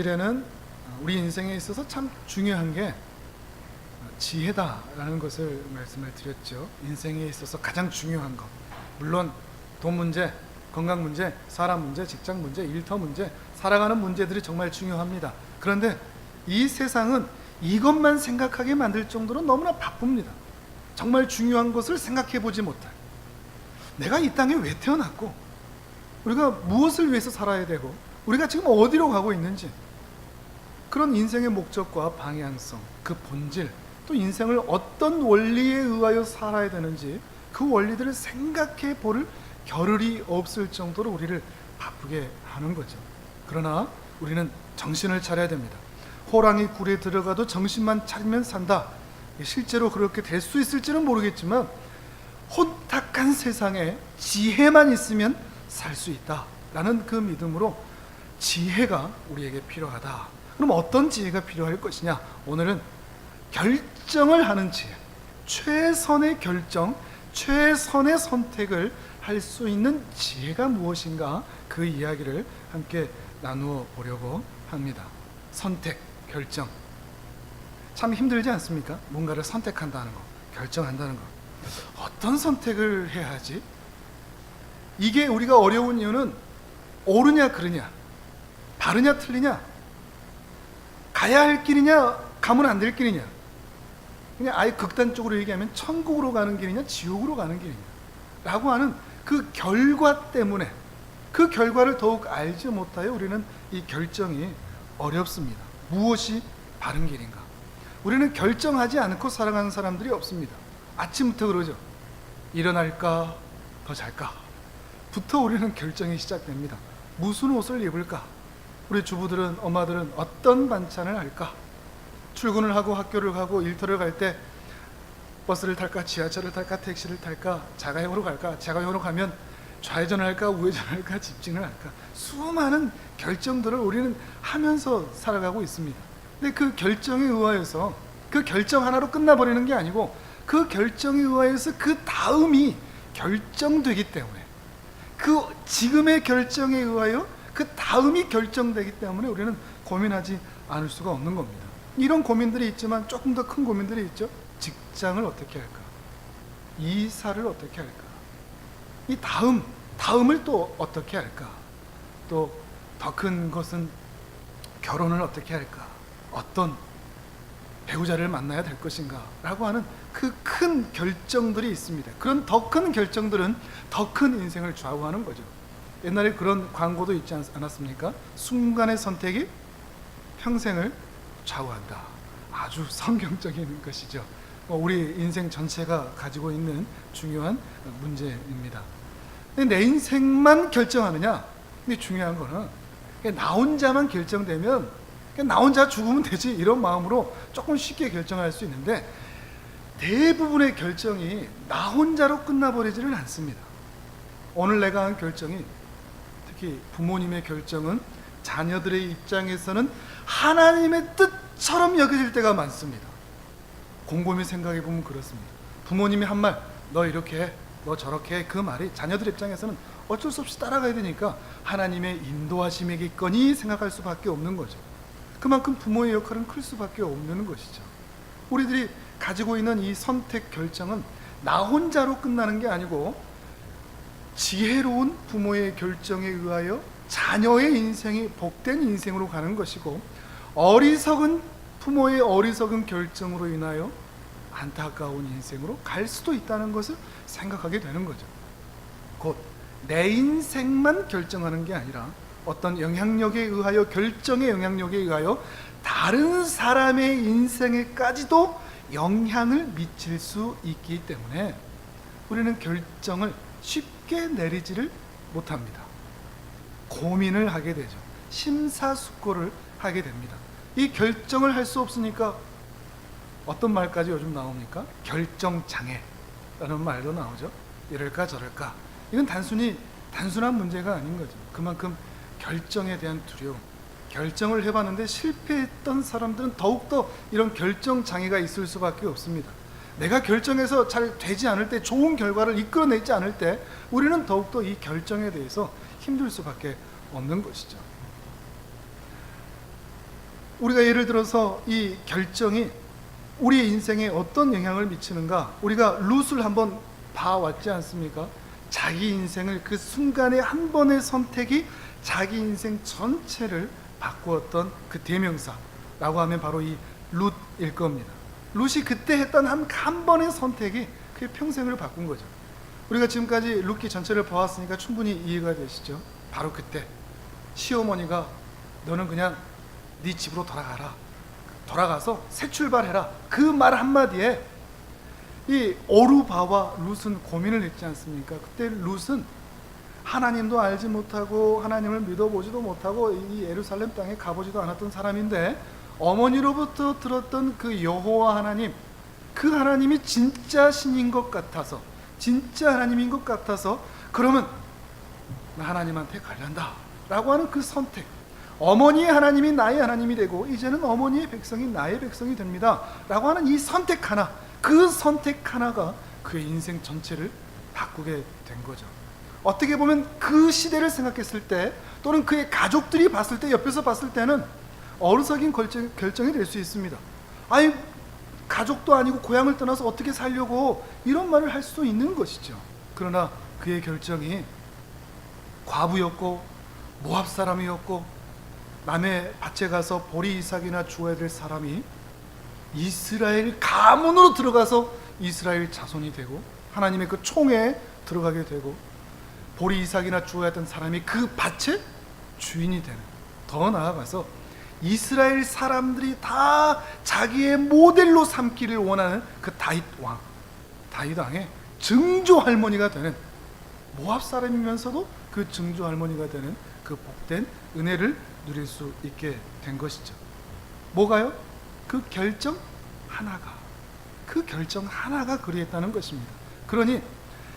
문제는 우리 인생에 있어서 참 중요한 게 지혜다라는 것을 말씀을 드렸죠. 인생에 있어서 가장 중요한 것, 물론 돈 문제, 건강 문제, 사람 문제, 직장 문제, 일터 문제, 살아가는 문제들이 정말 중요합니다. 그런데 이 세상은 이것만 생각하게 만들 정도로 너무나 바쁩니다. 정말 중요한 것을 생각해 보지 못할, 내가 이 땅에 왜 태어났고 우리가 무엇을 위해서 살아야 되고 우리가 지금 어디로 가고 있는지, 그런 인생의 목적과 방향성, 그 본질, 또 인생을 어떤 원리에 의하여 살아야 되는지 그 원리들을 생각해 볼 겨를이 없을 정도로 우리를 바쁘게 하는 거죠. 그러나 우리는 정신을 차려야 됩니다. 호랑이 굴에 들어가도 정신만 차리면 산다. 실제로 그렇게 될 수 있을지는 모르겠지만 혼탁한 세상에 지혜만 있으면 살 수 있다라는 그 믿음으로 지혜가 우리에게 필요하다. 그럼 어떤 지혜가 필요할 것이냐? 오늘은 결정을 하는 지혜, 최선의 결정, 최선의 선택을 할 수 있는 지혜가 무엇인가, 그 이야기를 함께 나누어 보려고 합니다. 선택, 결정, 참 힘들지 않습니까? 뭔가를 선택한다는 거, 결정한다는 거. 어떤 선택을 해야 하지? 이게 우리가 어려운 이유는 옳으냐 그르냐, 바르냐 틀리냐, 가야 할 길이냐 가면 안 될 길이냐, 그냥 아예 극단적으로 얘기하면 천국으로 가는 길이냐 지옥으로 가는 길이냐 라고 하는 그 결과 때문에, 그 결과를 더욱 알지 못하여 우리는 이 결정이 어렵습니다. 무엇이 바른 길인가? 우리는 결정하지 않고 살아가는 사람들이 없습니다. 아침부터 그러죠. 일어날까 더 잘까 부터 우리는 결정이 시작됩니다. 무슨 옷을 입을까? 우리 주부들은, 엄마들은 어떤 반찬을 할까? 출근을 하고 학교를 가고 일터를 갈 때 버스를 탈까, 지하철을 탈까, 택시를 탈까, 자가용으로 갈까, 자가용으로 가면 좌회전을 할까, 우회전을 할까, 직진을 할까, 수많은 결정들을 우리는 하면서 살아가고 있습니다. 근데 그 결정에 의하여서, 그 결정 하나로 끝나버리는 게 아니고 그 결정에 의하여서 그 다음이 결정되기 때문에, 그 지금의 결정에 의하여 그 다음이 결정되기 때문에 우리는 고민하지 않을 수가 없는 겁니다. 이런 고민들이 있지만 조금 더 큰 고민들이 있죠. 직장을 어떻게 할까? 이사를 어떻게 할까? 이 다음을 또 어떻게 할까? 또 더 큰 것은 결혼을 어떻게 할까? 어떤 배우자를 만나야 될 것인가? 라고 하는 그 큰 결정들이 있습니다. 그런 더 큰 결정들은 더 큰 인생을 좌우하는 거죠. 옛날에 그런 광고도 있지 않았습니까? 순간의 선택이 평생을 좌우한다. 아주 성경적인 것이죠. 우리 인생 전체가 가지고 있는 중요한 문제입니다. 근데 내 인생만 결정하느냐? 근데 중요한 거는 나 혼자만 결정되면 나 혼자 죽으면 되지, 이런 마음으로 조금 쉽게 결정할 수 있는데, 대부분의 결정이 나 혼자로 끝나버리지는 않습니다. 오늘 내가 한 결정이, 특히 부모님의 결정은 자녀들의 입장에서는 하나님의 뜻처럼 여겨질 때가 많습니다. 곰곰이 생각해 보면 그렇습니다. 부모님이 한 말, 너 이렇게 해, 너 저렇게 해, 그 말이 자녀들 입장에서는 어쩔 수 없이 따라가야 되니까 하나님의 인도하심이겠거니 생각할 수밖에 없는 거죠. 그만큼 부모의 역할은 클 수밖에 없는 것이죠. 우리들이 가지고 있는 이 선택 결정은 나 혼자로 끝나는 게 아니고 지혜로운 부모의 결정에 의하여 자녀의 인생이 복된 인생으로 가는 것이고, 어리석은 부모의 어리석은 결정으로 인하여 안타까운 인생으로 갈 수도 있다는 것을 생각하게 되는 거죠. 곧 내 인생만 결정하는 게 아니라 어떤 영향력에 의하여, 결정의 영향력에 의하여 다른 사람의 인생에까지도 영향을 미칠 수 있기 때문에 우리는 결정을 쉽게 내리지를 못합니다. 고민을 하게 되죠. 심사숙고를 하게 됩니다. 이 결정을 할 수 없으니까 어떤 말까지 요즘 나옵니까? 결정장애라는 말도 나오죠. 이럴까 저럴까. 이건 단순한 문제가 아닌 거죠. 그만큼 결정에 대한 두려움, 결정을 해봤는데 실패했던 사람들은 더욱더 이런 결정장애가 있을 수밖에 없습니다. 내가 결정해서 잘 되지 않을 때, 좋은 결과를 이끌어내지 않을 때 우리는 더욱더 이 결정에 대해서 힘들 수밖에 없는 것이죠. 우리가 예를 들어서 이 결정이 우리의 인생에 어떤 영향을 미치는가, 우리가 룻을 한번 봐왔지 않습니까? 자기 인생을 그 순간의 한 번의 선택이 자기 인생 전체를 바꾸었던 그 대명사라고 하면 바로 이 룻일 겁니다. 룻이 그때 했던 한 번의 선택이 그의 평생을 바꾼 거죠. 우리가 지금까지 룻기 전체를 봐왔으니까 충분히 이해가 되시죠? 바로 그때 시어머니가 너는 그냥 네 집으로 돌아가라, 돌아가서 새 출발해라, 그 말 한마디에 이 오르바와 룻은 고민을 했지 않습니까? 그때 룻은 하나님도 알지 못하고 하나님을 믿어보지도 못하고 이 예루살렘 땅에 가보지도 않았던 사람인데, 어머니로부터 들었던 그 여호와 하나님, 그 하나님이 진짜 신인 것 같아서, 진짜 하나님인 것 같아서, 그러면 나 하나님한테 갈란다 라고 하는 그 선택, 어머니의 하나님이 나의 하나님이 되고 이제는 어머니의 백성이 나의 백성이 됩니다 라고 하는 이 선택 하나, 그 선택 하나가 그의 인생 전체를 바꾸게 된 거죠. 어떻게 보면 그 시대를 생각했을 때, 또는 그의 가족들이 봤을 때, 옆에서 봤을 때는 어리석인 결정이 될 수 있습니다. 아니, 가족도 아니고 고향을 떠나서 어떻게 살려고, 이런 말을 할 수 있는 것이죠. 그러나 그의 결정이 과부였고 모압 사람이었고 남의 밭에 가서 보리 이삭이나 주어야 될 사람이 이스라엘 가문으로 들어가서 이스라엘 자손이 되고 하나님의 그 총회에 들어가게 되고, 보리 이삭이나 주어야 했던 사람이 그 밭의 주인이 되는, 더 나아가서 이스라엘 사람들이 다 자기의 모델로 삼기를 원하는 그 다윗 왕의 증조 할머니가 되는, 모압 사람이면서도 그 증조 할머니가 되는 그 복된 은혜를 누릴 수 있게 된 것이죠. 뭐가요? 그 결정 하나가 그리했다는 것입니다. 그러니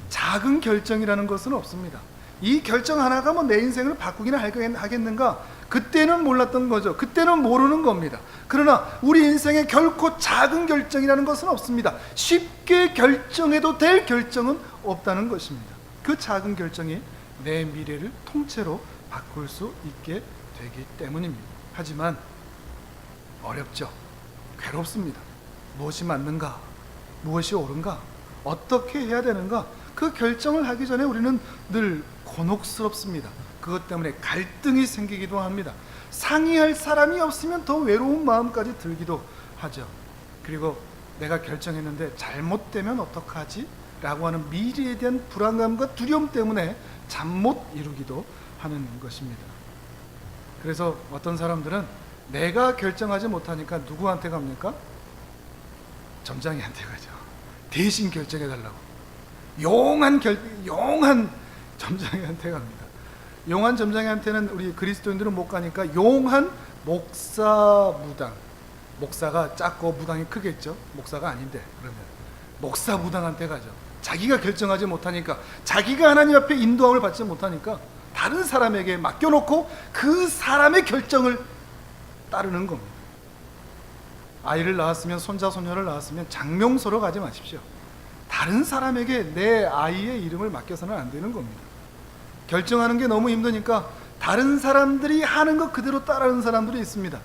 작은 결정이라는 것은 없습니다. 이 결정 하나가 뭐 내 인생을 바꾸기나 하겠는가? 그때는 몰랐던 거죠. 그때는 모르는 겁니다. 그러나 우리 인생에 결코 작은 결정이라는 것은 없습니다. 쉽게 결정해도 될 결정은 없다는 것입니다. 그 작은 결정이 내 미래를 통째로 바꿀 수 있게 되기 때문입니다. 하지만 어렵죠. 괴롭습니다. 무엇이 맞는가? 무엇이 옳은가? 어떻게 해야 되는가? 그 결정을 하기 전에 우리는 늘 곤혹스럽습니다. 그것 때문에 갈등이 생기기도 합니다. 상의할 사람이 없으면 더 외로운 마음까지 들기도 하죠. 그리고 내가 결정했는데 잘못되면 어떡하지? 라고 하는 미래에 대한 불안감과 두려움 때문에 잠 못 이루기도 하는 것입니다. 그래서 어떤 사람들은 내가 결정하지 못하니까 누구한테 갑니까? 점장이한테 가죠. 대신 결정해달라고. 용한 점장이한테 갑니다. 용한 점장이한테는 우리 그리스도인들은 못 가니까 용한 목사무당, 목사가 작고 무당이 크겠죠. 목사가 아닌데 그러면 목사무당한테 가죠. 자기가 결정하지 못하니까, 자기가 하나님 앞에 인도함을 받지 못하니까 다른 사람에게 맡겨놓고 그 사람의 결정을 따르는 겁니다. 아이를 낳았으면, 손자 손녀를 낳았으면 장명소로 가지 마십시오. 다른 사람에게 내 아이의 이름을 맡겨서는 안 되는 겁니다. 결정하는 게 너무 힘드니까 다른 사람들이 하는 것 그대로 따르는 사람들이 있습니다.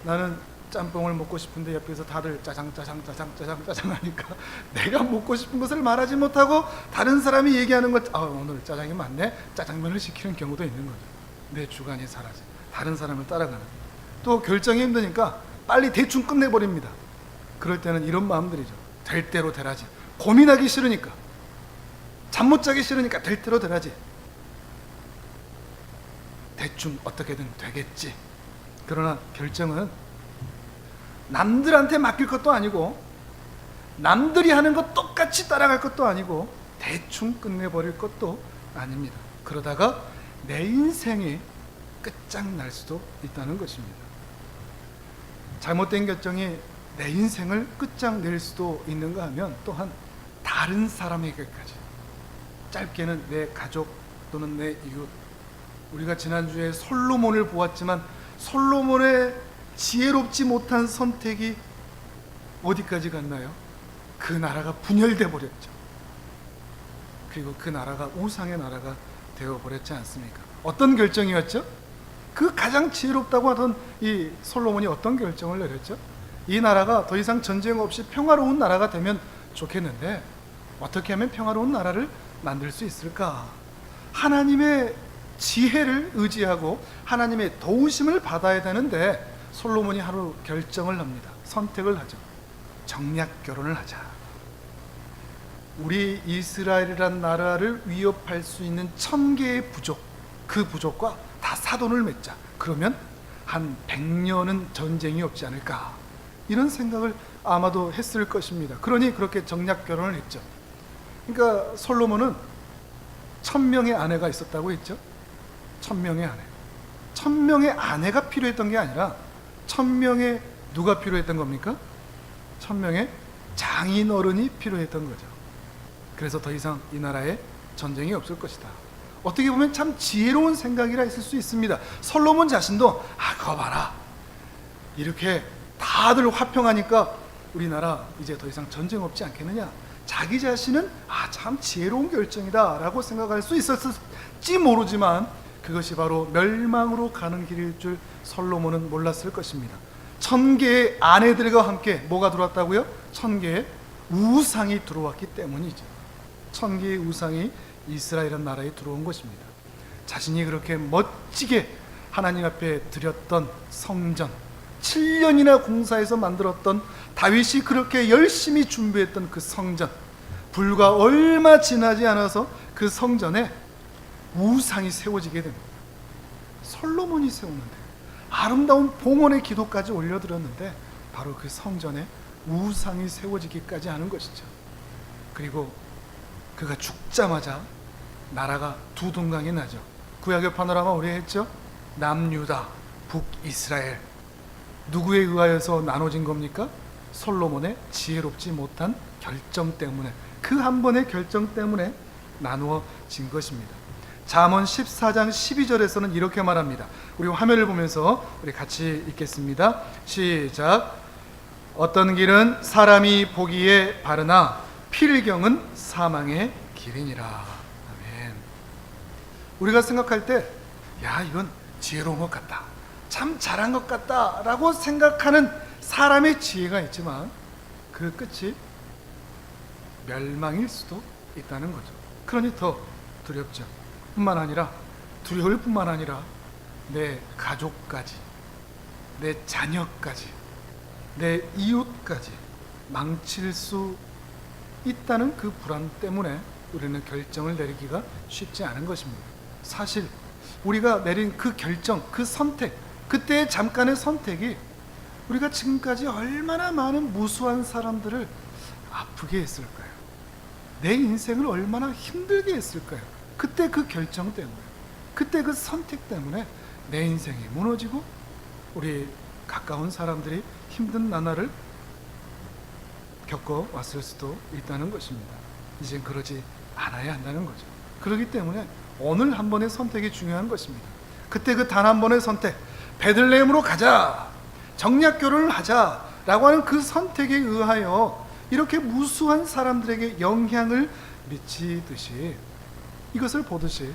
나는 짬뽕을 먹고 싶은데 옆에서 다들 짜장 하니까 내가 먹고 싶은 것을 말하지 못하고 다른 사람이 얘기하는 것, 오늘 짜장이 많네, 짜장면을 시키는 경우도 있는 거죠. 내 주관이 사라져 다른 사람을 따라가는. 또 결정이 힘드니까 빨리 대충 끝내버립니다. 그럴 때는 이런 마음들이죠. 될 대로 되라지. 고민하기 싫으니까, 잠 못 자기 싫으니까 될 대로 되라지. 대충 어떻게든 되겠지. 그러나 결정은 남들한테 맡길 것도 아니고, 남들이 하는 것 똑같이 따라갈 것도 아니고, 대충 끝내버릴 것도 아닙니다. 그러다가 내 인생이 끝장날 수도 있다는 것입니다. 잘못된 결정이 내 인생을 끝장낼 수도 있는가 하면, 또한 다른 사람에게까지, 짧게는 내 가족 또는 내 이웃. 우리가 지난주에 솔로몬을 보았지만 솔로몬의 지혜롭지 못한 선택이 어디까지 갔나요? 그 나라가 분열돼 버렸죠. 그리고 그 나라가 우상의 나라가 되어버렸지 않습니까? 어떤 결정이었죠? 그 가장 지혜롭다고 하던 이 솔로몬이 어떤 결정을 내렸죠? 이 나라가 더 이상 전쟁 없이 평화로운 나라가 되면 좋겠는데 어떻게 하면 평화로운 나라를 만들 수 있을까? 하나님의 지혜를 의지하고 하나님의 도우심을 받아야 되는데 솔로몬이 하루 결정을 합니다. 선택을 하죠. 정략 결혼을 하자. 우리 이스라엘이란 나라를 위협할 수 있는 1000개의 부족, 그 부족과 다 사돈을 맺자. 그러면 한 100년은 전쟁이 없지 않을까, 이런 생각을 아마도 했을 것입니다. 그러니 그렇게 정략 결혼을 했죠. 그러니까 솔로몬은 1000명의 아내가 있었다고 했죠. 1000명의 아내. 1000명의 아내가 필요했던 게 아니라 1000명의 누가 필요했던 겁니까? 1000명의 장인어른이 필요했던 거죠. 그래서 더 이상 이 나라에 전쟁이 없을 것이다. 어떻게 보면 참 지혜로운 생각이라 했을 수 있습니다. 솔로몬 자신도 그거 봐라, 이렇게 다들 화평하니까 우리나라 이제 더 이상 전쟁 없지 않겠느냐. 자기 자신은 참 지혜로운 결정이다 라고 생각할 수 있었을지 모르지만 그것이 바로 멸망으로 가는 길일 줄 솔로몬은 몰랐을 것입니다. 1000개의 아내들과 함께 뭐가 들어왔다고요? 1000개의 우상이 들어왔기 때문이죠. 1000개의 우상이 이스라엘 나라에 들어온 것입니다. 자신이 그렇게 멋지게 하나님 앞에 드렸던 성전, 7년이나 공사해서 만들었던, 다윗이 그렇게 열심히 준비했던 그 성전, 불과 얼마 지나지 않아서 그 성전에 우상이 세워지게 됩니다. 솔로몬이 세웠는데, 아름다운 봉헌의 기도까지 올려드렸는데 바로 그 성전에 우상이 세워지기까지 하는 것이죠. 그리고 그가 죽자마자 나라가 두 동강이 나죠. 구약의 파노라마 오래 했죠. 남유다, 북이스라엘. 누구에 의하여서 나눠진 겁니까? 솔로몬의 지혜롭지 못한 결정 때문에, 그 한 번의 결정 때문에 나누어진 것입니다. 잠언 14장 12절에서는 이렇게 말합니다. 우리 화면을 보면서 우리 같이 읽겠습니다. 시작. 어떤 길은 사람이 보기에 바르나 필경은 사망의 길이니라. 아멘. 우리가 생각할 때 이건 지혜로운 것 같다, 참 잘한 것 같다 라고 생각하는 사람의 지혜가 있지만 그 끝이 멸망일 수도 있다는 거죠. 그러니 더 두렵죠. 두려울 뿐만 아니라 내 가족까지, 내 자녀까지, 내 이웃까지 망칠 수 있다는 그 불안 때문에 우리는 결정을 내리기가 쉽지 않은 것입니다. 사실 우리가 내린 그 결정, 그 선택, 그때의 잠깐의 선택이 우리가 지금까지 얼마나 많은 무수한 사람들을 아프게 했을까요? 내 인생을 얼마나 힘들게 했을까요? 그때 그 결정 때문에, 그때 그 선택 때문에 내 인생이 무너지고 우리 가까운 사람들이 힘든 나날을 겪어왔을 수도 있다는 것입니다. 이젠 그러지 않아야 한다는 거죠. 그렇기 때문에 오늘 한 번의 선택이 중요한 것입니다. 그때 그 단 한 번의 선택, 베들레헴으로 가자, 정략 결혼을 하자 라고 하는 그 선택에 의하여 이렇게 무수한 사람들에게 영향을 미치듯이, 이것을 보듯이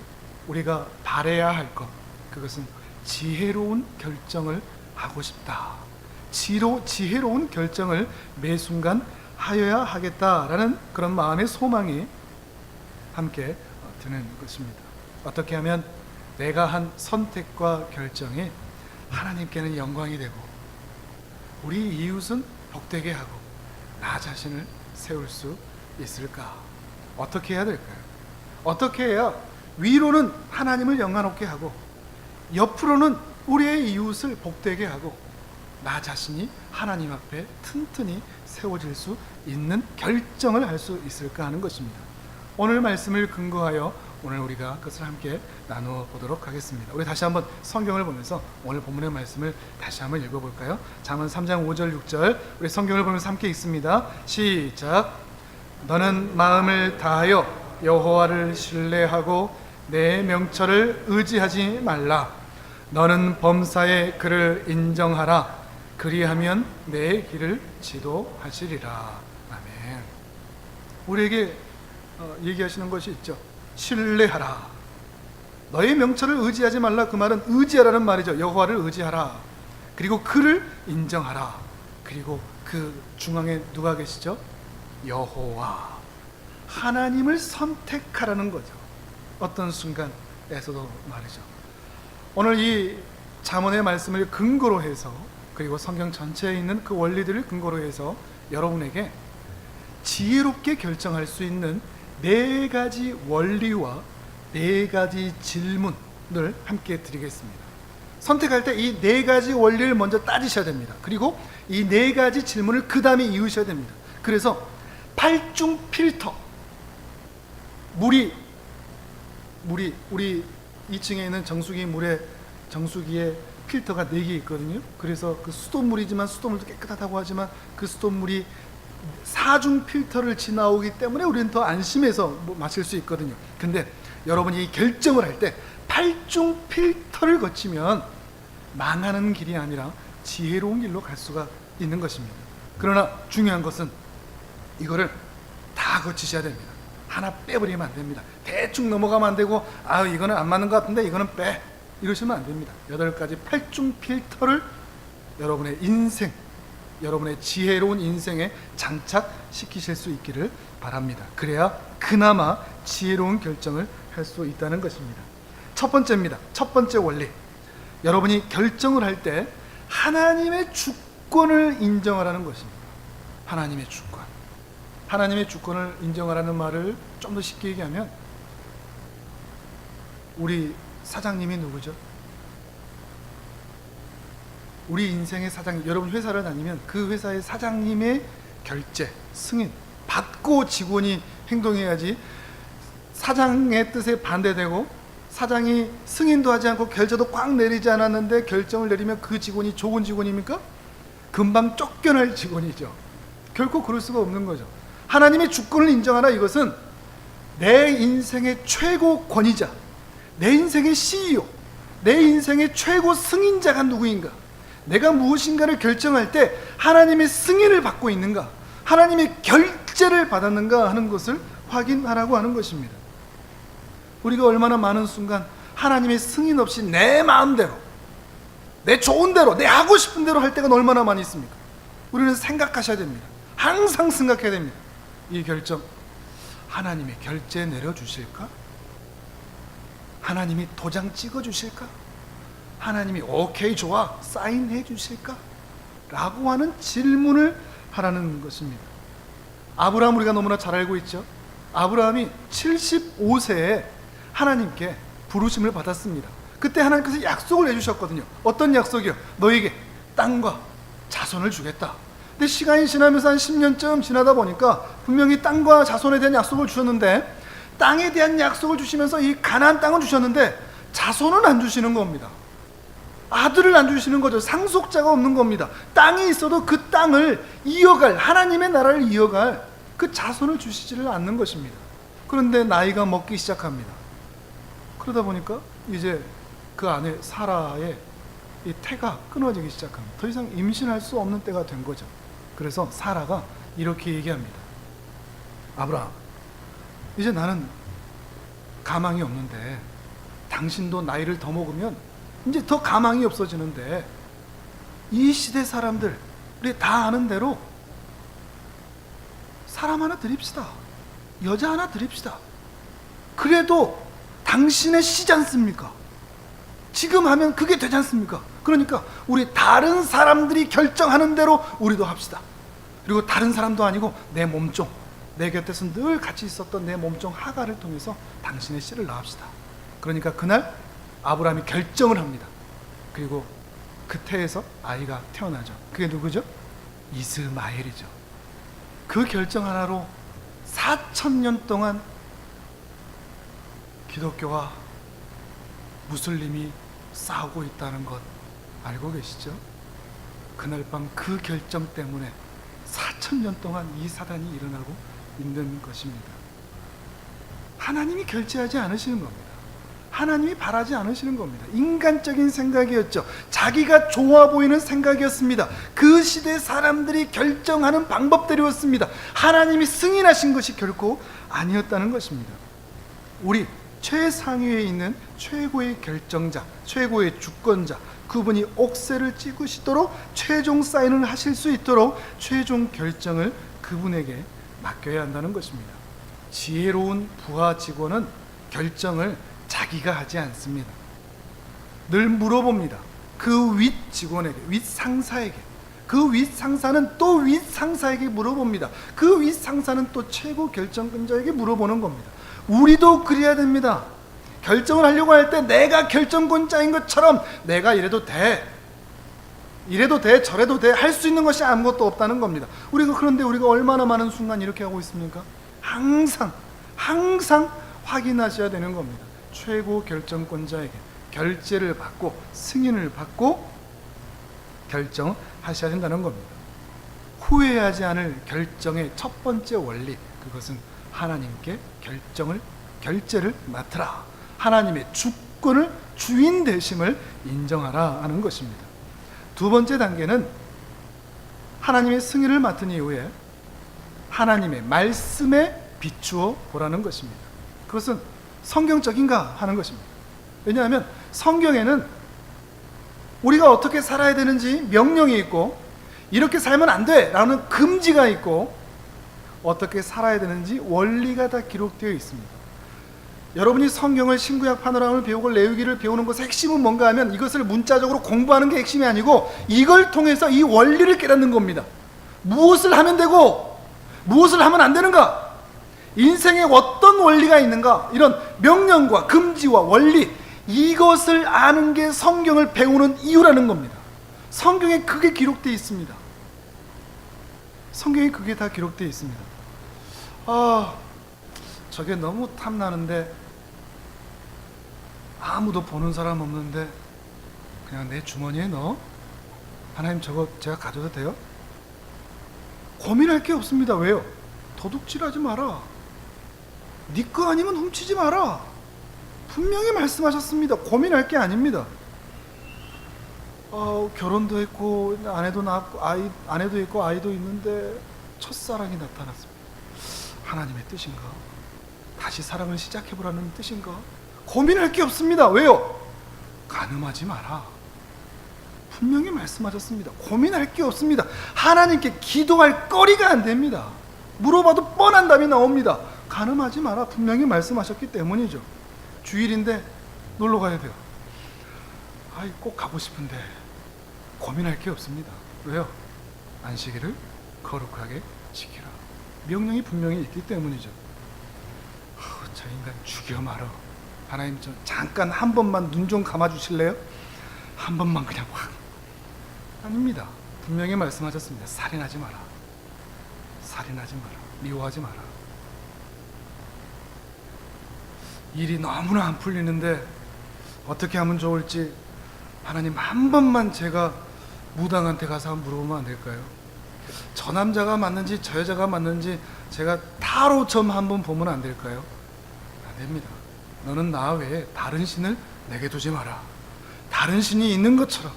우리가 바라야 할 것, 그것은 지혜로운 결정을 하고 싶다, 지혜로운 결정을 매 순간 하여야 하겠다라는 그런 마음의 소망이 함께 드는 것입니다. 어떻게 하면 내가 한 선택과 결정이 하나님께는 영광이 되고 우리 이웃은 복되게 하고 나 자신을 세울 수 있을까? 어떻게 해야 될까요? 어떻게 해야 위로는 하나님을 영광롭게 하고 옆으로는 우리의 이웃을 복되게 하고 나 자신이 하나님 앞에 튼튼히 세워질 수 있는 결정을 할 수 있을까 하는 것입니다. 오늘 말씀을 근거하여 오늘 우리가 그것을 함께 나누어 보도록 하겠습니다. 우리 다시 한번 성경을 보면서 오늘 본문의 말씀을 다시 한번 읽어볼까요? 잠언 3장 5절 6절 우리 성경을 보면서 함께 읽습니다. 시작. 너는 마음을 다하여 여호와를 신뢰하고 내 명철을 의지하지 말라. 너는 범사의 그를 인정하라. 그리하면 내 길을 지도하시리라. 아멘. 우리에게 얘기하시는 것이 있죠. 신뢰하라. 너의 명철을 의지하지 말라. 그 말은 의지하라는 말이죠. 여호와를 의지하라. 그리고 그를 인정하라. 그리고 그 중앙에 누가 계시죠? 여호와, 하나님을 선택하라는 거죠. 어떤 순간에서도 말이죠. 오늘 이 잠언의 말씀을 근거로 해서, 그리고 성경 전체에 있는 그 원리들을 근거로 해서 여러분에게 지혜롭게 결정할 수 있는 4가지 원리와 4가지 질문을 함께 드리겠습니다. 선택할 때 이 4가지 원리를 먼저 따지셔야 됩니다. 그리고 이 4가지 질문을 그 다음에 이으셔야 됩니다. 그래서 8중 필터, 물이 우리 2층에 있는 정수기에 필터가 4개 있거든요. 그래서 그 수돗물이지만, 수돗물도 깨끗하다고 하지만 그 수돗물이 4중 필터를 지나오기 때문에 우리는 더 안심해서 마실 수 있거든요. 근데 여러분이 이 결정을 할 때 8중 필터를 거치면 망하는 길이 아니라 지혜로운 길로 갈 수가 있는 것입니다. 그러나 중요한 것은 이거를 다 거치셔야 됩니다. 하나 빼버리면 안 됩니다. 대충 넘어가면 안 되고, 이거는 안 맞는 것 같은데 이거는 빼, 이러시면 안 됩니다. 8가지 8중 필터를 여러분의 인생, 여러분의 지혜로운 인생에 장착시키실 수 있기를 바랍니다. 그래야 그나마 지혜로운 결정을 할 수 있다는 것입니다. 첫 번째입니다. 첫 번째 원리, 여러분이 결정을 할 때 하나님의 주권을 인정하라는 것입니다. 하나님의 주권, 하나님의 주권을 인정하라는 말을 좀 더 쉽게 얘기하면, 우리 사장님이 누구죠? 우리 인생의 사장님, 여러분 회사를 다니면 그 회사의 사장님의 결제, 승인 받고 직원이 행동해야지, 사장의 뜻에 반대되고 사장이 승인도 하지 않고 결제도 꽉 내리지 않았는데 결정을 내리면 그 직원이 좋은 직원입니까? 금방 쫓겨날 직원이죠. 결코 그럴 수가 없는 거죠. 하나님의 주권을 인정하라, 이것은 내 인생의 최고 권위자, 내 인생의 CEO, 내 인생의 최고 승인자가 누구인가, 내가 무엇인가를 결정할 때 하나님의 승인을 받고 있는가, 하나님의 결제를 받았는가 하는 것을 확인하라고 하는 것입니다. 우리가 얼마나 많은 순간 하나님의 승인 없이 내 마음대로, 내 좋은 대로, 내 하고 싶은 대로 할 때가 얼마나 많이 있습니까? 우리는 생각하셔야 됩니다. 항상 생각해야 됩니다. 이 결정, 하나님의 결제 내려주실까? 하나님이 도장 찍어주실까? 하나님이 오케이 좋아 사인해 주실까? 라고 하는 질문을 하라는 것입니다. 아브라함 우리가 너무나 잘 알고 있죠. 아브라함이 75세에 하나님께 부르심을 받았습니다. 그때 하나님께서 약속을 해주셨거든요. 어떤 약속이요? 너에게 땅과 자손을 주겠다. 근데 시간이 지나면서 한 10년쯤 지나다 보니까 분명히 땅과 자손에 대한 약속을 주셨는데, 땅에 대한 약속을 주시면서 이 가나안 땅을 주셨는데 자손은 안 주시는 겁니다. 아들을 안 주시는 거죠. 상속자가 없는 겁니다. 땅이 있어도 그 땅을 이어갈, 하나님의 나라를 이어갈 그 자손을 주시지를 않는 것입니다. 그런데 나이가 먹기 시작합니다. 그러다 보니까 이제 그 안에 사라의 이 태가 끊어지기 시작합니다. 더 이상 임신할 수 없는 때가 된 거죠. 그래서 사라가 이렇게 얘기합니다. 아브라함, 이제 나는 가망이 없는데 당신도 나이를 더 먹으면 이제 더 가망이 없어지는데, 이 시대 사람들 우리 다 아는 대로 사람 하나 드립시다. 여자 하나 드립시다. 그래도 당신의 시지 않습니까? 지금 하면 그게 되지 않습니까? 그러니까 우리 다른 사람들이 결정하는 대로 우리도 합시다. 그리고 다른 사람도 아니고 내 몸종, 내 곁에서 늘 같이 있었던 내 몸종 하가를 통해서 당신의 씨를 낳읍시다. 그러니까 그날 아브라함이 결정을 합니다. 그리고 그 태에서 아이가 태어나죠. 그게 누구죠? 이스마엘이죠. 그 결정 하나로 4,000년 동안 기독교와 무슬림이 싸우고 있다는 것 알고 계시죠? 그날 밤 그 결정 때문에 4,000년 동안 이 사단이 일어나고 있는 것입니다. 하나님이 결제하지 않으시는 겁니다. 하나님이 바라지 않으시는 겁니다. 인간적인 생각이었죠. 자기가 좋아 보이는 생각이었습니다. 그 시대 사람들이 결정하는 방법대로였습니다. 하나님이 승인하신 것이 결코 아니었다는 것입니다. 우리 최상위에 있는 최고의 결정자, 최고의 주권자, 그분이 옥새를 찍으시도록 최종 사인을 하실 수 있도록 최종 결정을 그분에게 맡겨야 한다는 것입니다. 지혜로운 부하 직원은 결정을 자기가 하지 않습니다. 늘 물어봅니다. 그 윗 직원에게, 윗 상사에게. 그 윗 상사는 또 윗 상사에게 물어봅니다. 그 윗 상사는 또 최고 결정권자에게 물어보는 겁니다. 우리도 그래야 됩니다. 결정을 하려고 할 때 내가 결정권자인 것처럼 내가 이래도 돼, 이래도 돼, 저래도 돼, 할 수 있는 것이 아무것도 없다는 겁니다. 그런데 우리가 얼마나 많은 순간 이렇게 하고 있습니까? 항상 확인하셔야 되는 겁니다. 최고 결정권자에게 결재를 받고 승인을 받고 결정하셔야 된다는 겁니다. 후회하지 않을 결정의 첫 번째 원리, 그것은 하나님께 결재를 맡으라, 하나님의 주권을, 주인 되심을 인정하라 하는 것입니다. 두 번째 단계는 하나님의 승인을 맡은 이후에 하나님의 말씀에 비추어 보라는 것입니다. 그것은 성경적인가 하는 것입니다. 왜냐하면 성경에는 우리가 어떻게 살아야 되는지 명령이 있고, 이렇게 살면 안 돼 라는 금지가 있고, 어떻게 살아야 되는지 원리가 다 기록되어 있습니다. 여러분이 성경을 신구약 파노라마를 배우고 레위기를 배우는 것의 핵심은 뭔가 하면 이것을 문자적으로 공부하는 게 핵심이 아니고 이걸 통해서 이 원리를 깨닫는 겁니다. 무엇을 하면 되고 무엇을 하면 안 되는가, 인생에 어떤 원리가 있는가, 이런 명령과 금지와 원리, 이것을 아는 게 성경을 배우는 이유라는 겁니다. 성경에 그게 기록되어 있습니다. 성경에 그게 다 기록되어 있습니다. 저게 너무 탐나는데 아무도 보는 사람 없는데 그냥 내 주머니에 넣어? 하나님, 저거 제가 가져도 돼요? 고민할 게 없습니다. 왜요? 도둑질하지 마라. 네 거 아니면 훔치지 마라. 분명히 말씀하셨습니다. 고민할 게 아닙니다. 결혼도 했고 아내도 낳았고 아내도 있고 아이도 있는데 첫사랑이 나타났습니다. 하나님의 뜻인가? 다시 사랑을 시작해보라는 뜻인가? 고민할 게 없습니다. 왜요? 간음하지 마라. 분명히 말씀하셨습니다. 고민할 게 없습니다. 하나님께 기도할 거리가 안 됩니다. 물어봐도 뻔한 답이 나옵니다. 간음하지 마라. 분명히 말씀하셨기 때문이죠. 주일인데 놀러 가야 돼요. 꼭 가고 싶은데 고민할 게 없습니다. 왜요? 안식일을 거룩하게 지키라. 명령이 분명히 있기 때문이죠. 저 인간 죽여 말어. 하나님, 저 잠깐 한 번만 눈 좀 감아 주실래요? 한 번만 그냥 확. 아닙니다. 분명히 말씀하셨습니다. 살인하지 마라. 살인하지 마라. 미워하지 마라. 일이 너무나 안 풀리는데 어떻게 하면 좋을지 하나님, 한 번만 제가 무당한테 가서 한번 물어보면 안 될까요? 저 남자가 맞는지 저 여자가 맞는지 제가 타로 점 한번 보면 안 될까요? 안 됩니다. 너는 나 외에 다른 신을 내게 두지 마라. 다른 신이 있는 것처럼,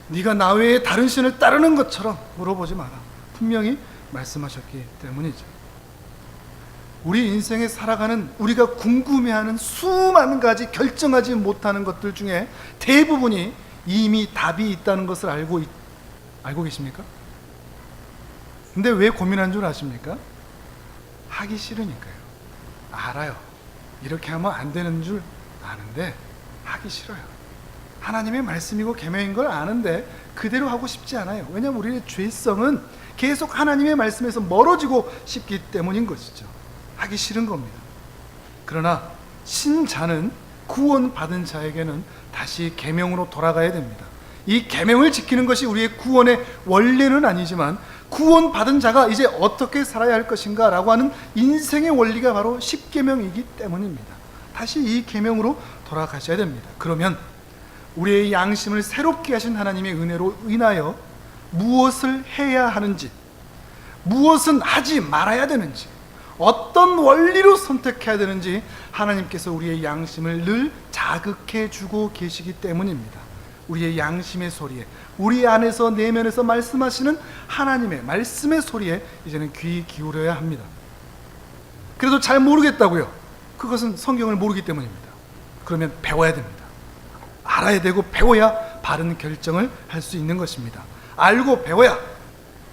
네가 나 외에 다른 신을 따르는 것처럼 물어보지 마라. 분명히 말씀하셨기 때문이죠. 우리 인생에 살아가는 우리가 궁금해하는 수많은 가지 결정하지 못하는 것들 중에 대부분이 이미 답이 있다는 것을 알고 계십니까? 근데 왜 고민한 줄 아십니까? 하기 싫으니까요. 알아요. 이렇게 하면 안 되는 줄 아는데 하기 싫어요. 하나님의 말씀이고 계명인 걸 아는데 그대로 하고 싶지 않아요. 왜냐하면 우리의 죄성은 계속 하나님의 말씀에서 멀어지고 싶기 때문인 것이죠. 하기 싫은 겁니다. 그러나 신자는, 구원받은 자에게는 다시 계명으로 돌아가야 됩니다. 이 계명을 지키는 것이 우리의 구원의 원리는 아니지만 구원받은 자가 이제 어떻게 살아야 할 것인가 라고 하는 인생의 원리가 바로 십계명이기 때문입니다. 다시 이 계명으로 돌아가셔야 됩니다. 그러면 우리의 양심을 새롭게 하신 하나님의 은혜로 인하여 무엇을 해야 하는지, 무엇은 하지 말아야 되는지, 어떤 원리로 선택해야 되는지 하나님께서 우리의 양심을 늘 자극해 주고 계시기 때문입니다. 우리의 양심의 소리에, 우리 안에서 내면에서 말씀하시는 하나님의 말씀의 소리에 이제는 귀 기울여야 합니다. 그래도 잘 모르겠다고요? 그것은 성경을 모르기 때문입니다. 그러면 배워야 됩니다. 알아야 되고 배워야 바른 결정을 할 수 있는 것입니다. 알고 배워야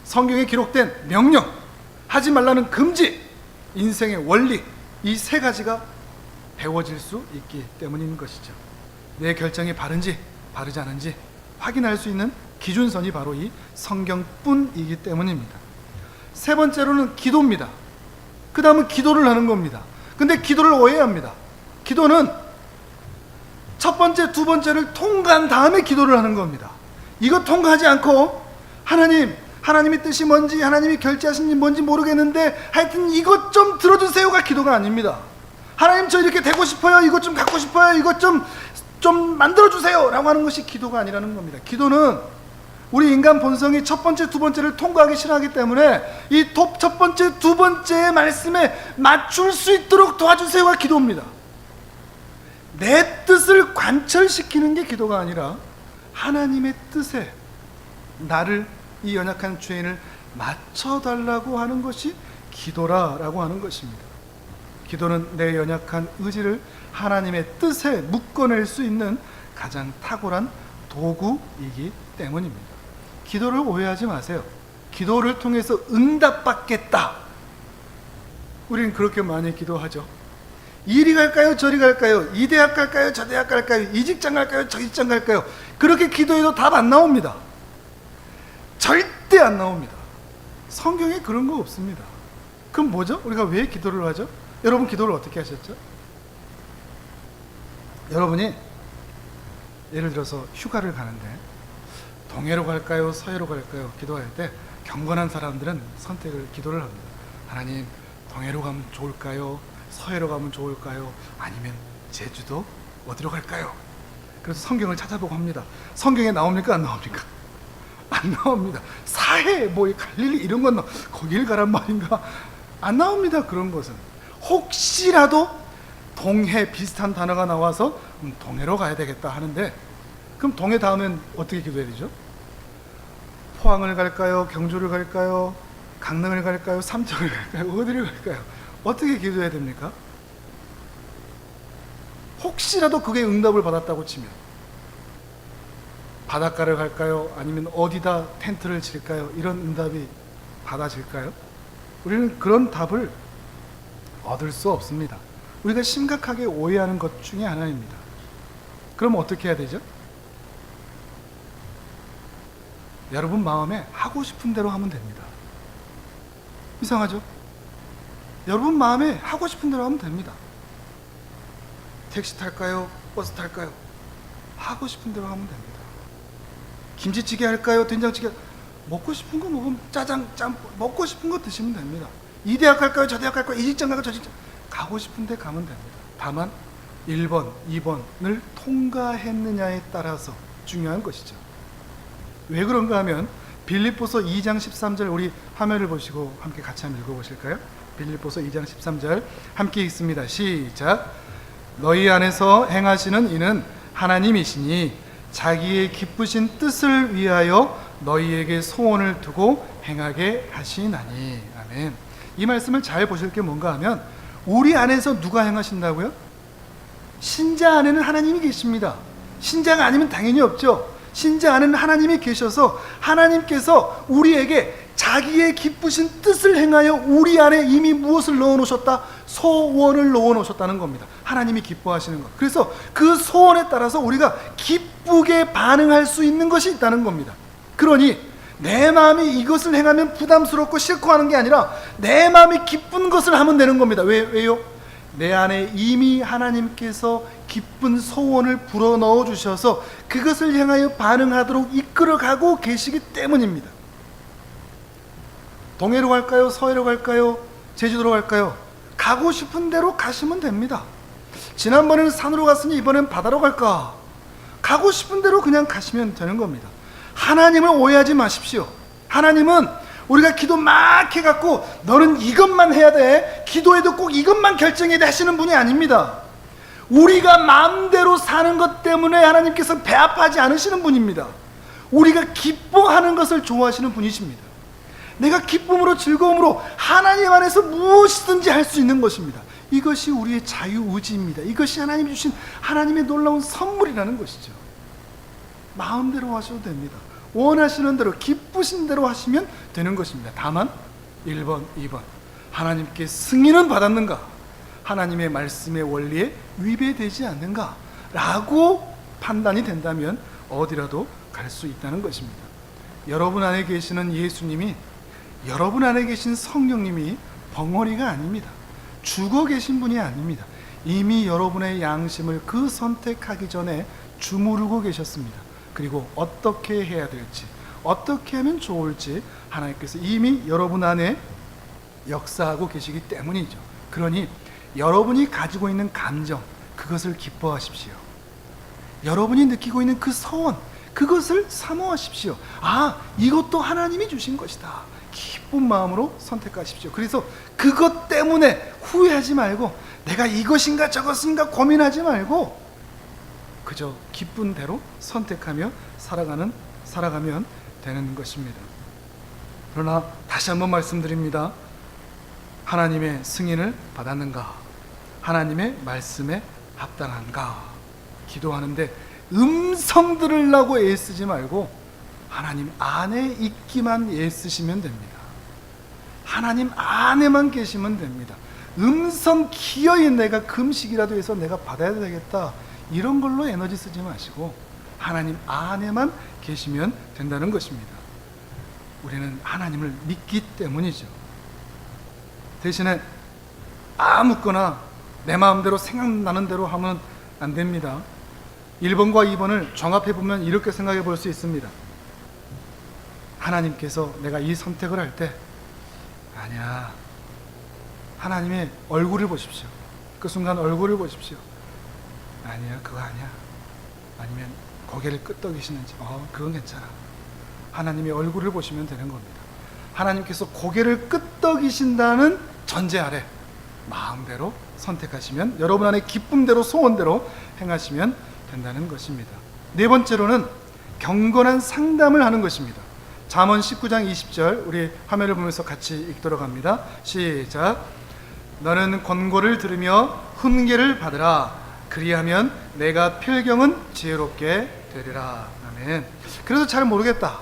성경에 기록된 명령, 하지 말라는 금지, 인생의 원리, 이 세 가지가 배워질 수 있기 때문인 것이죠. 내 결정이 바른지 바르지 않은지 확인할 수 있는 기준선이 바로 이 성경뿐이기 때문입니다. 세 번째로는 기도입니다. 그 다음은 기도를 하는 겁니다. 근데 기도를 오해합니다. 기도는 첫 번째, 두 번째를 통과한 다음에 기도를 하는 겁니다. 이거 통과하지 않고 하나님의 뜻이 뭔지, 하나님이 결제하신 게 뭔지 모르겠는데 하여튼 이것 좀 들어주세요가 기도가 아닙니다. 하나님 저 이렇게 되고 싶어요, 이것 좀 갖고 싶어요, 이것 좀 만들어주세요 라고 하는 것이 기도가 아니라는 겁니다. 기도는 우리 인간 본성이 첫 번째, 두 번째를 통과하기 싫어하기 때문에 이 첫 번째, 두 번째의 말씀에 맞출 수 있도록 도와주세요가 기도입니다. 내 뜻을 관철시키는 게 기도가 아니라 하나님의 뜻에 나를, 이 연약한 죄인을 맞춰달라고 하는 것이 기도라고 하는 것입니다. 기도는 내 연약한 의지를 하나님의 뜻에 묶어낼 수 있는 가장 탁월한 도구이기 때문입니다. 기도를 오해하지 마세요. 기도를 통해서 응답받겠다. 우리는 그렇게 많이 기도하죠. 이리 갈까요? 저리 갈까요? 이 대학 갈까요? 저 대학 갈까요? 이 직장 갈까요? 저 직장 갈까요? 그렇게 기도해도 답 안 나옵니다. 절대 안 나옵니다. 성경에 그런 거 없습니다. 그럼 뭐죠? 우리가 왜 기도를 하죠? 여러분 기도를 어떻게 하셨죠? 여러분이 예를 들어서 휴가를 가는데 동해로 갈까요? 서해로 갈까요? 기도할 때 경건한 사람들은 기도를 합니다. 하나님, 동해로 가면 좋을까요? 서해로 가면 좋을까요? 아니면 제주도 어디로 갈까요? 그래서 성경을 찾아보고 합니다. 성경에 나옵니까? 안 나옵니까? 안 나옵니다. 사해, 갈릴리 이런 건 거길 가란 말인가? 안 나옵니다. 그런 것은 혹시라도 동해 비슷한 단어가 나와서 동해로 가야 되겠다 하는데, 그럼 동해 다음엔 어떻게 기도해야 되죠? 포항을 갈까요? 경주를 갈까요? 강릉을 갈까요? 삼척을 갈까요? 어디를 갈까요? 어떻게 기도해야 됩니까? 혹시라도 그게 응답을 받았다고 치면 바닷가를 갈까요? 아니면 어디다 텐트를 칠까요? 이런 응답이 받아질까요? 우리는 그런 답을 얻을 수 없습니다. 우리가 심각하게 오해하는 것 중에 하나입니다. 그럼 어떻게 해야 되죠? 여러분 마음에 하고 싶은 대로 하면 됩니다. 이상하죠? 여러분 마음에 하고 싶은 대로 하면 됩니다. 택시 탈까요? 버스 탈까요? 하고 싶은 대로 하면 됩니다. 김치찌개 할까요? 된장찌개? 먹고 싶은 거 먹으면 짜장, 짬뽕, 먹고 싶은 거 드시면 됩니다. 이 대학 갈까요? 저 대학 갈까요? 이 직장 갈까요? 저 직장? 가고 싶은 데 가면 됩니다. 다만 1번, 2번을 통과했느냐에 따라서 중요한 것이죠. 왜 그런가 하면 빌립보서 2장 13절, 우리 화면을 보시고 함께 같이 한번 읽어보실까요? 빌립보서 2장 13절 함께 읽습니다. 시작. 너희 안에서 행하시는 이는 하나님이시니 자기의 기쁘신 뜻을 위하여 너희에게 소원을 두고 행하게 하시나니. 아멘. 이 말씀을 잘 보실 게 뭔가 하면 우리 안에서 누가 행하신다고요? 신자 안에는 하나님이 계십니다. 신자가 아니면 당연히 없죠. 신자 안에는 하나님이 계셔서 하나님께서 우리에게 자기의 기쁘신 뜻을 행하여 우리 안에 이미 무엇을 넣어놓으셨다? 소원을 넣어놓으셨다는 겁니다. 하나님이 기뻐하시는 것. 그래서 그 소원에 따라서 우리가 기쁘게 반응할 수 있는 것이 있다는 겁니다. 그러니 내 마음이 이것을 행하면 부담스럽고 싫고 하는 게 아니라 내 마음이 기쁜 것을 하면 되는 겁니다. 왜요? 내 안에 이미 하나님께서 기쁜 소원을 불어넣어 주셔서 그것을 향하여 반응하도록 이끌어가고 계시기 때문입니다. 동해로 갈까요? 서해로 갈까요? 제주도로 갈까요? 가고 싶은 대로 가시면 됩니다. 지난번에는 산으로 갔으니 이번엔 바다로 갈까? 가고 싶은 대로 그냥 가시면 되는 겁니다. 하나님을 오해하지 마십시오. 하나님은 우리가 기도 막 해갖고 너는 이것만 해야 돼, 기도해도 꼭 이것만 결정해야 돼 하시는 분이 아닙니다. 우리가 마음대로 사는 것 때문에 하나님께서 배아파하지 않으시는 분입니다. 우리가 기뻐하는 것을 좋아하시는 분이십니다. 내가 기쁨으로 즐거움으로 하나님 안에서 무엇이든지 할 수 있는 것입니다. 이것이 우리의 자유의지입니다. 이것이 하나님이 주신 하나님의 놀라운 선물이라는 것이죠. 마음대로 하셔도 됩니다. 원하시는 대로 기쁘신 대로 하시면 되는 것입니다. 다만 1번, 2번 하나님께 승인은 받았는가? 하나님의 말씀의 원리에 위배되지 않는가? 라고 판단이 된다면 어디라도 갈 수 있다는 것입니다. 여러분 안에 계시는 예수님이, 여러분 안에 계신 성령님이 벙어리가 아닙니다. 죽어 계신 분이 아닙니다. 이미 여러분의 양심을 그 선택하기 전에 주무르고 계셨습니다. 그리고 어떻게 해야 될지, 어떻게 하면 좋을지 하나님께서 이미 여러분 안에 역사하고 계시기 때문이죠. 그러니 여러분이 가지고 있는 감정, 그것을 기뻐하십시오. 여러분이 느끼고 있는 그 소원, 그것을 사모하십시오. 아, 이것도 하나님이 주신 것이다. 기쁜 마음으로 선택하십시오. 그래서 그것 때문에 후회하지 말고 내가 이것인가 저것인가 고민하지 말고 그저 기쁜 대로 선택하며 살아가면 되는 것입니다. 그러나 다시 한번 말씀드립니다. 하나님의 승인을 받았는가? 하나님의 말씀에 합당한가? 기도하는데 음성 들으려고 애쓰지 말고 하나님 안에 있기만 애쓰시면 됩니다. 하나님 안에만 계시면 됩니다. 음성 기어이 내가 금식이라도 해서 내가 받아야 되겠다, 이런 걸로 에너지 쓰지 마시고 하나님 안에만 계시면 된다는 것입니다. 우리는 하나님을 믿기 때문이죠. 대신에 아무거나 내 마음대로 생각나는 대로 하면 안 됩니다. 1번과 2번을 종합해 보면 이렇게 생각해 볼 수 있습니다. 하나님께서 내가 이 선택을 할 때 아니야, 하나님의 얼굴을 보십시오. 그 순간 얼굴을 보십시오. 아니야, 그거 아니야. 아니면 고개를 끄덕이시는지, 그건 괜찮아. 하나님의 얼굴을 보시면 되는 겁니다. 하나님께서 고개를 끄덕이신다는 전제 아래 마음대로 선택하시면, 여러분 안에 기쁨대로 소원대로 행하시면 된다는 것입니다. 네 번째로는 경건한 상담을 하는 것입니다. 잠언 19장 20절 우리 화면을 보면서 같이 읽도록 합니다. 시작. 너는 권고를 들으며 훈계를 받으라. 그리하면 내가 필경은 지혜롭게 되리라. 아멘. 그래도 잘 모르겠다,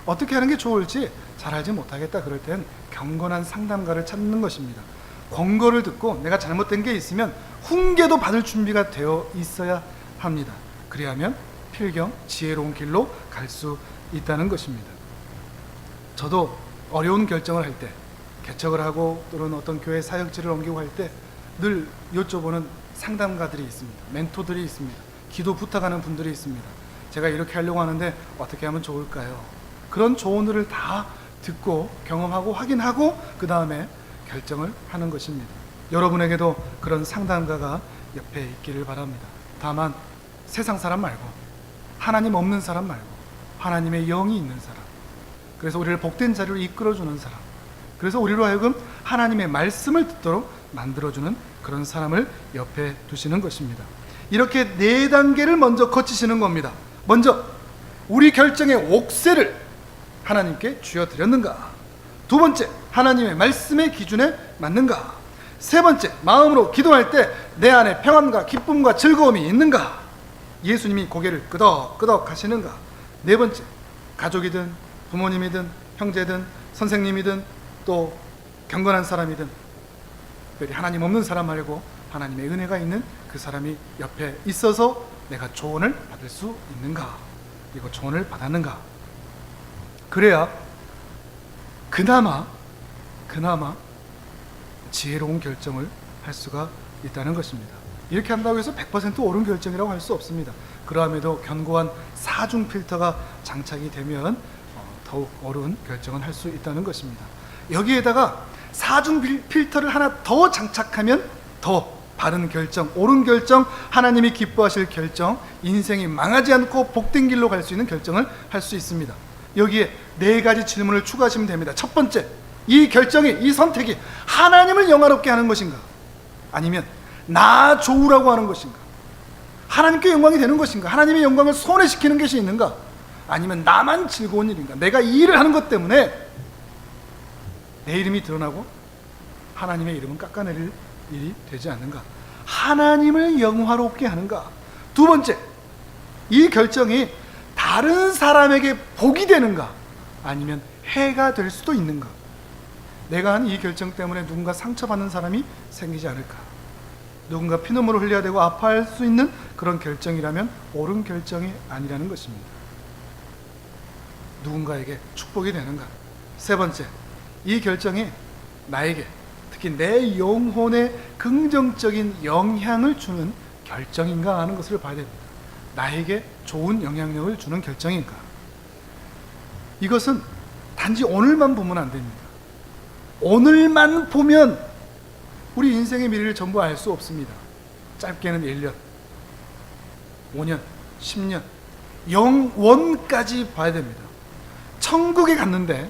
어떻게 하는 게 좋을지 잘 알지 못하겠다, 그럴 땐 경건한 상담가를 찾는 것입니다. 권고를 듣고 내가 잘못된 게 있으면 훈계도 받을 준비가 되어 있어야 합니다. 그리하면 필경, 지혜로운 길로 갈 수 있다는 것입니다. 저도 어려운 결정을 할 때, 개척을 하고 또는 어떤 교회 사역지를 옮기고 할 때 늘 여쭤보는 상담가들이 있습니다. 멘토들이 있습니다. 기도 부탁하는 분들이 있습니다. 제가 이렇게 하려고 하는데 어떻게 하면 좋을까요? 그런 조언들을 다 듣고 경험하고 확인하고 그 다음에 결정을 하는 것입니다. 여러분에게도 그런 상담가가 옆에 있기를 바랍니다. 다만 세상 사람 말고, 하나님 없는 사람 말고, 하나님의 영이 있는 사람, 그래서 우리를 복된 자리로 이끌어주는 사람, 그래서 우리로 하여금 하나님의 말씀을 듣도록 만들어주는 그런 사람을 옆에 두시는 것입니다. 이렇게 4단계를 먼저 거치시는 겁니다. 먼저 우리 결정의 옥새를 하나님께 쥐어드렸는가? 두 번째, 하나님의 말씀의 기준에 맞는가? 세 번째, 마음으로 기도할 때 내 안에 평안과 기쁨과 즐거움이 있는가? 예수님이 고개를 끄덕끄덕 하시는가? 네 번째, 가족이든 부모님이든 형제든 선생님이든 또 경건한 사람이든 특별히 하나님 없는 사람 말고 하나님의 은혜가 있는 그 사람이 옆에 있어서 내가 조언을 받을 수 있는가? 그리고 조언을 받았는가? 그래야 그나마 지혜로운 결정을 할 수가 있다는 것입니다. 이렇게 한다고 해서 100% 옳은 결정이라고 할 수 없습니다. 그럼에도 견고한 사중 필터가 장착이 되면 더욱 옳은 결정을 할 수 있다는 것입니다. 여기에다가 사중 필터를 하나 더 장착하면 더 바른 결정, 옳은 결정, 하나님이 기뻐하실 결정, 인생이 망하지 않고 복된 길로 갈 수 있는 결정을 할 수 있습니다. 여기에 4가지 질문을 추가하시면 됩니다. 첫 번째, 이 결정이, 이 선택이 하나님을 영화롭게 하는 것인가? 아니면 나 좋으라고 하는 것인가? 하나님께 영광이 되는 것인가? 하나님의 영광을 손해시키는 것이 있는가? 아니면 나만 즐거운 일인가? 내가 이 일을 하는 것 때문에 내 이름이 드러나고 하나님의 이름은 깎아내릴 일이 되지 않는가? 하나님을 영화롭게 하는가? 두 번째, 이 결정이 다른 사람에게 복이 되는가? 아니면 해가 될 수도 있는가? 내가 한 이 결정 때문에 누군가 상처받는 사람이 생기지 않을까? 누군가 피눈물을 흘려야 되고 아파할 수 있는 그런 결정이라면 옳은 결정이 아니라는 것입니다. 누군가에게 축복이 되는가? 세 번째, 이 결정이 나에게, 특히 내 영혼에 긍정적인 영향을 주는 결정인가 하는 것을 봐야 됩니다. 나에게 좋은 영향력을 주는 결정인가? 이것은 단지 오늘만 보면 안 됩니다. 오늘만 보면 우리 인생의 미래를 전부 알 수 없습니다. 짧게는 1년, 5년, 10년, 영원까지 봐야 됩니다. 천국에 갔는데,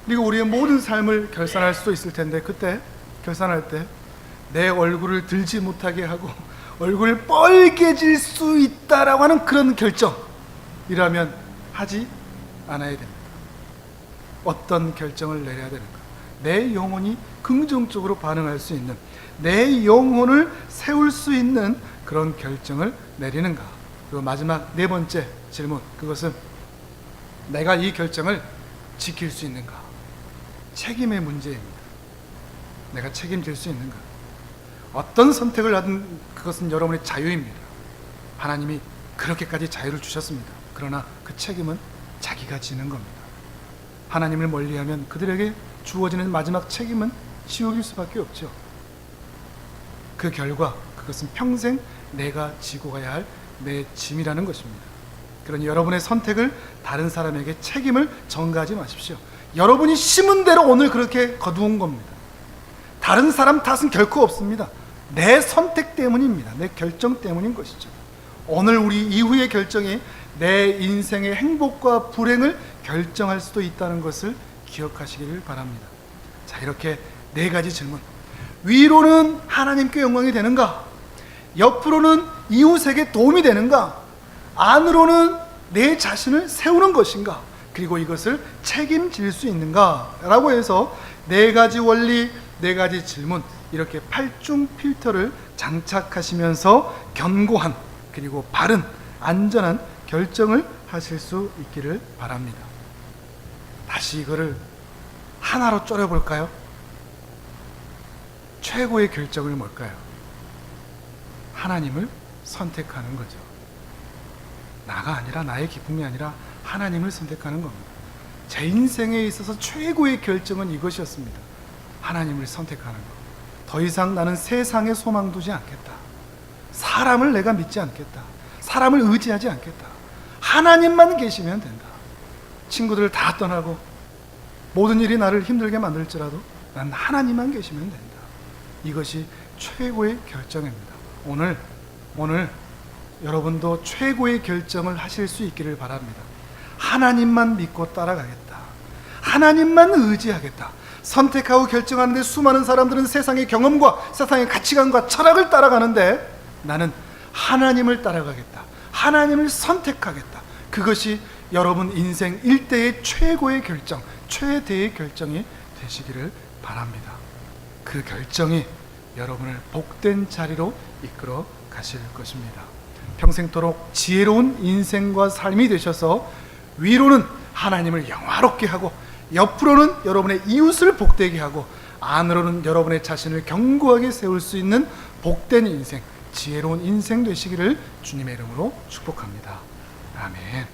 그리고 우리의 모든 삶을 결산할 수도 있을 텐데, 그때 결산할 때 내 얼굴을 들지 못하게 하고 얼굴을 뻘개질 수 있다라고 하는 그런 결정이라면 하지 않아야 됩니다. 어떤 결정을 내려야 되는가? 내 영혼이 긍정적으로 반응할 수 있는, 내 영혼을 세울 수 있는 그런 결정을 내리는가? 그리고 마지막 네 번째 질문, 그것은 내가 이 결정을 지킬 수 있는가? 책임의 문제입니다. 내가 책임질 수 있는가? 어떤 선택을 하든 그것은 여러분의 자유입니다. 하나님이 그렇게까지 자유를 주셨습니다. 그러나 그 책임은 자기가 지는 겁니다. 하나님을 멀리하면 그들에게 주어지는 마지막 책임은 지옥일 수밖에 없죠. 그 결과 그것은 평생 내가 지고 가야 할 내 짐이라는 것입니다. 그러니 여러분의 선택을 다른 사람에게 책임을 전가하지 마십시오. 여러분이 심은 대로 오늘 그렇게 거두은 겁니다. 다른 사람 탓은 결코 없습니다. 내 선택 때문입니다. 내 결정 때문인 것이죠. 오늘 우리 이후의 결정이 내 인생의 행복과 불행을 결정할 수도 있다는 것을 기억하시기를 바랍니다. 자, 이렇게 네 가지 질문. 위로는 하나님께 영광이 되는가? 옆으로는 이웃에게 도움이 되는가? 안으로는 내 자신을 세우는 것인가? 그리고 이것을 책임질 수 있는가? 라고 해서 네 가지 원리, 네 가지 질문, 이렇게 8중 필터를 장착하시면서 견고한, 그리고 바른, 안전한 결정을 하실 수 있기를 바랍니다. 다시 이거를 하나로 쪼려볼까요? 최고의 결정은 뭘까요? 하나님을 선택하는 거죠. 나가 아니라, 나의 기쁨이 아니라 하나님을 선택하는 겁니다. 제 인생에 있어서 최고의 결정은 이것이었습니다. 하나님을 선택하는 것. 더 이상 나는 세상에 소망 두지 않겠다. 사람을 내가 믿지 않겠다. 사람을 의지하지 않겠다. 하나님만 계시면 된다. 친구들을 다 떠나고 모든 일이 나를 힘들게 만들지라도 난 하나님만 계시면 된다. 이것이 최고의 결정입니다. 오늘 여러분도 최고의 결정을 하실 수 있기를 바랍니다. 하나님만 믿고 따라가겠다. 하나님만 의지하겠다. 선택하고 결정하는데 수많은 사람들은 세상의 경험과 세상의 가치관과 철학을 따라가는데 나는 하나님을 따라가겠다. 하나님을 선택하겠다. 그것이 여러분 인생 일대의 최고의 결정, 최대의 결정이 되시기를 바랍니다. 그 결정이 여러분을 복된 자리로 이끌어 가실 것입니다. 평생토록 지혜로운 인생과 삶이 되셔서 위로는 하나님을 영화롭게 하고, 옆으로는 여러분의 이웃을 복되게 하고, 안으로는 여러분의 자신을 견고하게 세울 수 있는 복된 인생, 지혜로운 인생 되시기를 주님의 이름으로 축복합니다. 아멘.